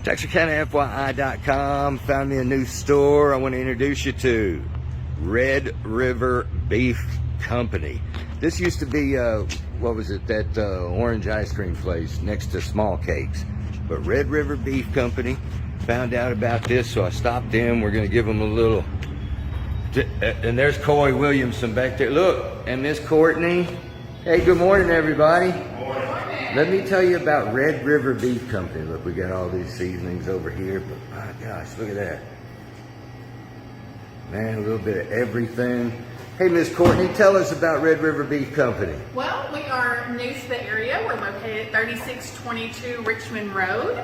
Texarkana FYI.com found me a new store I want to introduce you to. Red River Beef Company. This used to be, what was it, that orange ice cream place next to Small Cakes. But Red River Beef Company, found out about this, so I stopped in. We're going to give them a little. And there's Coy Williamson back there. Look, and Miss Courtney. Hey, good morning, everybody. Good morning. Let me tell you about Red River Beef Company. Look, we got all these seasonings over here, but my gosh, look at that. Man, a little bit of everything. Hey, Miss Courtney, tell us about Red River Beef Company. Well, we are new to the area. We're located at 3622 Richmond Road.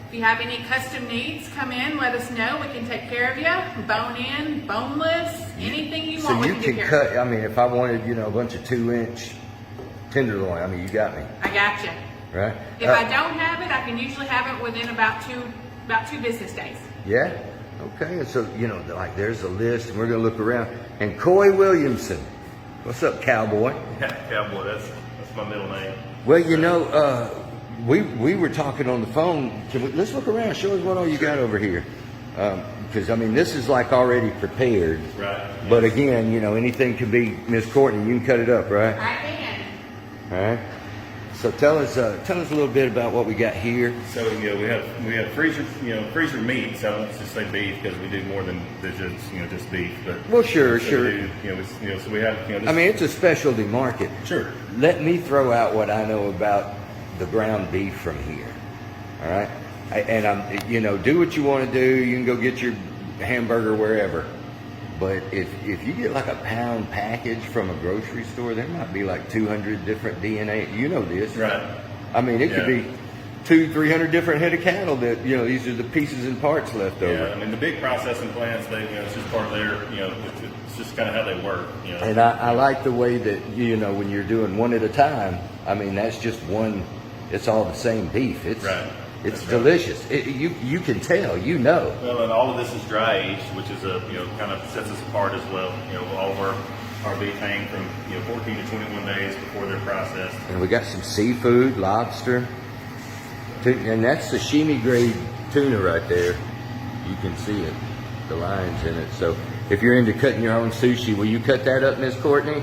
If you have any custom needs, come in, let us know. We can take care of you. Bone in, boneless, anything you want. So you can cut, I mean, if I wanted, you know, a bunch of 2-inch tenderloin, I mean, you got me. I got you. Right? If I don't have it, I can usually have it within about two business days. Yeah? Okay, and so, you know, like there's a list, and we're going to look around. And Coy Williamson. What's up, cowboy? Yeah, cowboy, that's my middle name. Well, you know, we were talking on the phone. Let's look around. Show us what all you got over here. Because, I mean, this is like already prepared. Right. But again, you know, anything can be, Miss Courtney, you can cut it up, right? I can. All right. So tell us a little bit about what we got here. So we have freezer meats. I won't just say beef because we do more than just beef. But well, sure. So we have I mean, it's a specialty market. Sure. Let me throw out what I know about the ground beef from here. All right. Do what you want to do. You can go get your hamburger wherever. But if you get like a pound package from a grocery store, there might be like 200 different DNA. You know this, right? I mean, it could be 200-300 different head of cattle that, you know, these are the pieces and parts left over. Yeah, I mean the big processing plants, it's just part of their, it's just kind of how they work. And I like the way that, when you're doing one at a time. I mean, that's just one. It's all the same beef. It's right. It's delicious. You can tell, Well, and all of this is dry aged, which is kind of sets us apart as well. All of our beef hang from 14 to 21 days before they're processed. And we got some seafood, lobster, and that's sashimi grade tuna right there. You can see it, the lines in it. So if you're into cutting your own sushi, will you cut that up, Miss Courtney?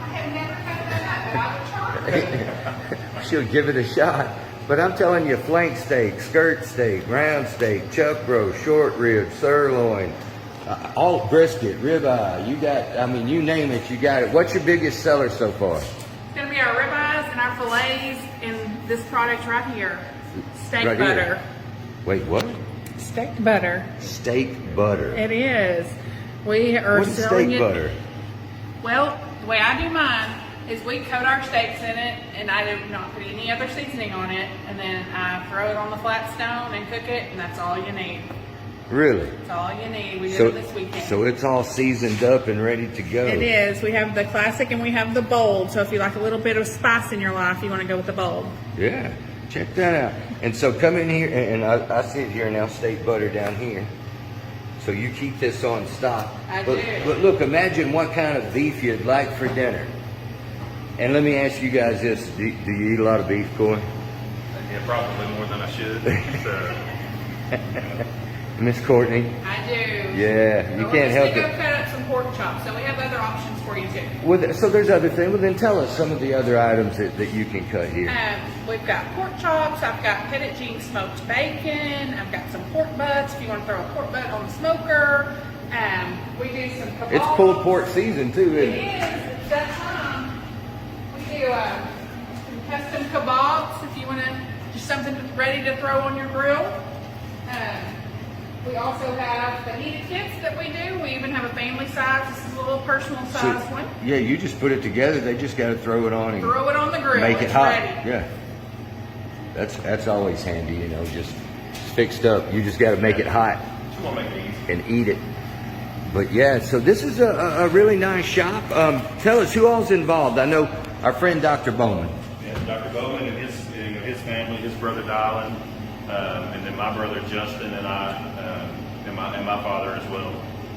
I have never cut that up, but I would try. She'll give it a shot. But I'm telling you, flank steak, skirt steak, round steak, chuck roast, short rib, sirloin, all brisket, ribeye. You got, I mean, you name it, you got it. What's your biggest seller so far? It's going to be our ribeyes and our fillets and this product right here, steak right butter. Here. Wait, what? Steak butter. Steak butter. It is. We are What's selling steak butter? Well, the way I do mine is we coat our steaks in it, and I do not put any other seasoning on it, and then I throw it on the flat stone and cook it, and that's all you need. Really? That's all you need. We did it this weekend. So it's all seasoned up and ready to go. It is. We have the classic and we have the bold. So if you like a little bit of spice in your life, you want to go with the bold. Yeah, check that out. And so come in here, and I see it here now, steak butter down here. So you keep this on stock. I do. But look, imagine what kind of beef you'd like for dinner. And let me ask you guys this: do you eat a lot of beef, Coy? Yeah, probably more than I should. Miss Courtney? I do. Yeah, you can't help it. We're it. going to cut up some pork chops, so we have other options for you too. Well, so there's other things. Well, then tell us some of the other items that you can cut here. We've got pork chops. I've got fettuccine smoked bacon. I've got some pork butts. If you want to throw a pork butt on the smoker, we do some kebabs. It's pulled pork season too, isn't it? It is. It's that time. We do some custom kebabs if you want to just something ready to throw on your grill. We also have the heated kits that we do. We even have a family size. This is a little personal size one. Yeah, you just put it together. They just got to throw it on and throw it on the grill. Make it hot. Ready. Yeah, that's always handy. Just fixed up. You just got to make it hot and eat it. But yeah, so this is a really nice shop. Tell us who all's involved. I know our friend Dr. Bowman. Yeah, Dr. Bowman and his family, his brother Dylan, and then my brother Justin and I, and my father as well,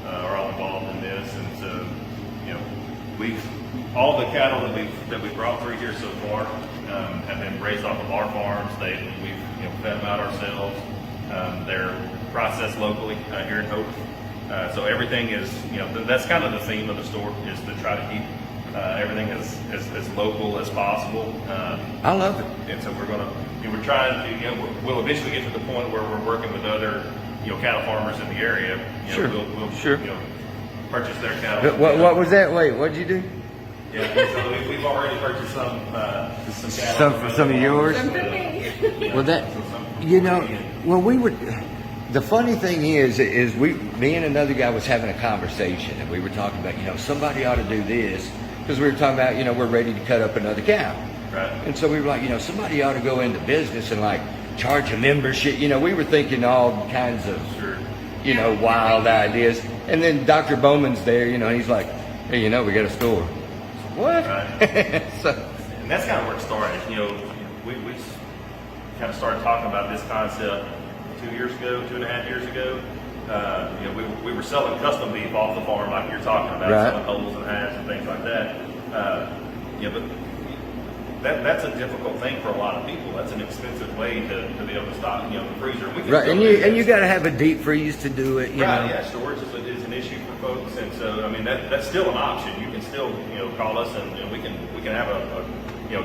are all involved in this. And so, all the cattle that we brought through here so far have been raised off of our farms. We've fed them out ourselves. They're processed locally here in Hope. So everything is, that's kind of the theme of the store, is to try to keep everything as local as possible. I love it. And so we're trying to, we'll eventually get to the point where we're working with other, cattle farmers in the area. Sure. We'll Sure. Purchase their cattle. What was that? Wait, what'd you do? Yeah, so we've already purchased some cattle. Some of yours? Some for me. Well, we were. The funny thing is me and another guy was having a conversation, and we were talking about, somebody ought to do this, because we were talking about, we're ready to cut up another cow. Right. And so we were like, somebody ought to go into business and like charge a membership. We were thinking all kinds of, wild ideas. And then Dr. Bowman's there, and he's like, hey, we got a store. What? Right. So, and that's kind of where it started. We kind of started talking about this concept 2.5 years ago. We were selling custom beef off the farm, like you're talking about, right. selling holes and halves and things like that. But that's a difficult thing for a lot of people. That's an expensive way to be able to stock, the freezer. Right, and you got to have a deep freeze to do it. Right, yeah, storage is an issue for folks, and so that's still an option. You can still call us and we can have a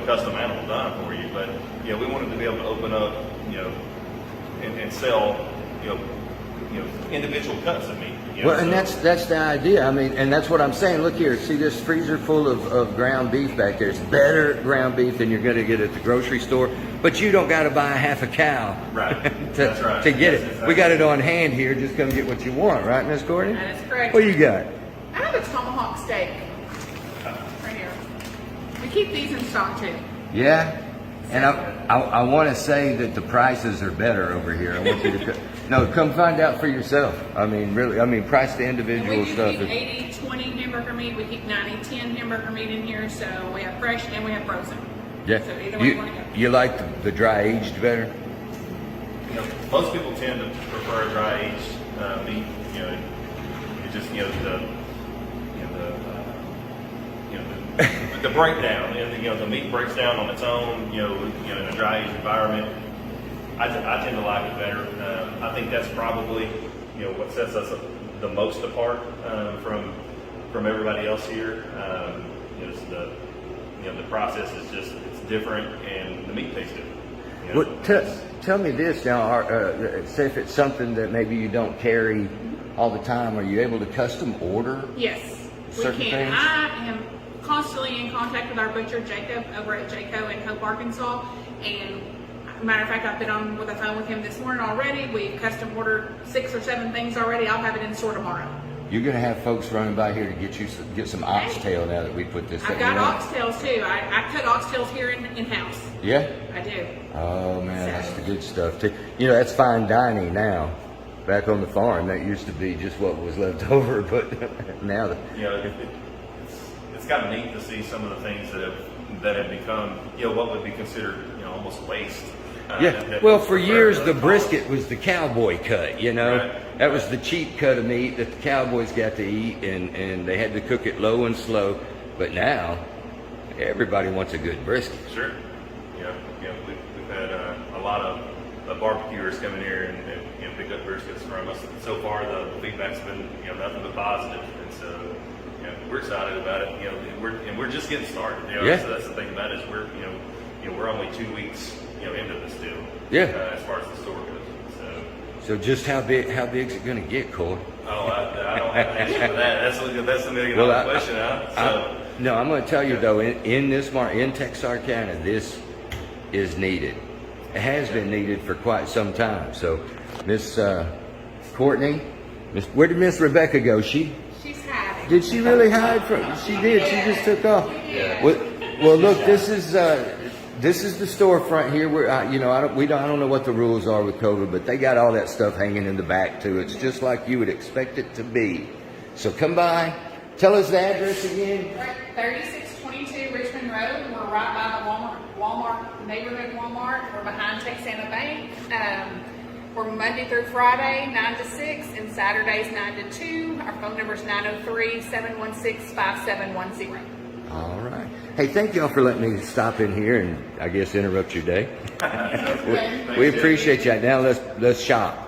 custom animal done for you. But we wanted to be able to open up and sell individual cuts of meat. Well, and that's the idea. And that's what I'm saying. Look here, see this freezer full of ground beef back there. It's better ground beef than you're going to get at the grocery store. But you don't got to buy half a cow, right? That's right. To get it. Exactly. We got it on hand here. Just come get what you want, right, Miss Courtney? That is correct. What you got? I have a tomahawk steak right here. We keep these in stock too. Yeah. And I want to say that the prices are better over here. I want you to come find out for yourself. Really, price to individual We do stuff. keep 80-20 hamburger meat. We keep 90-10 hamburger meat in here. So we have fresh and we have frozen. Yeah. So either way you want to go. You like the dry aged better? Most people tend to prefer dry aged meat. It just the breakdown, and the meat breaks down on its own. In a dry aged environment. I tend to like it better. I think that's probably what sets us the most apart from everybody else here. Is the process is it's different, and the meat tastes different. Well, tell me this now. Say if it's something that maybe you don't carry all the time, are you able to custom order? Yes, we certain can. things? I am constantly in contact with our butcher, Jacob, over at Jaco in Hope, Arkansas. And matter of fact, I've been on the phone with him this morning already. We've custom ordered 6 or 7 things already. I'll have it in store tomorrow. You're going to have folks running by here to get some oxtail now that we put this. I've got oxtails too. I cut oxtails here in-house. Yeah? I do. Oh man, that's the good stuff too. That's fine dining now. Back on the farm, that used to be just what was left over, but now it's kind of neat to see some of the things that have become what would be considered almost waste. Well, for years the brisket was the cowboy cut. Right. That was the cheap cut of meat that the cowboys got to eat, and they had to cook it low and slow. But now everybody wants a good brisket. Sure. We've had a lot of barbecuers come in here and pick up briskets from us. So far, the feedback's been nothing but positive, and so we're excited about it. We're just getting started. So that's the thing about it, is we're only 2 weeks into this deal. Yeah. As far as the store goes. So just how big's it going to get, Cole? Oh, I don't have an answer for that. That's the $1 million question, huh? No, I'm going to tell you though, in this market, in Texarkana, this is needed. It has been needed for quite some time. So, Miss Courtney, where did Miss Rebecca go? She's hiding. Did she really hide from? She did. She just took off. Yeah. Well, look, this is the storefront here. Where I don't know what the rules are with COVID, but they got all that stuff hanging in the back too. It's just like you would expect it to be. So come by. Tell us the address again. Right, 3622 Richmond Road. We're right by the Walmart neighborhood Walmart. We're behind Texarkana Bank. We're Monday through Friday, 9 to 6, and Saturdays, 9 to 2. Our phone number is 903-716-5710. All right. Hey, thank y'all for letting me stop in here and I guess interrupt your day. We appreciate you. Now let's shop.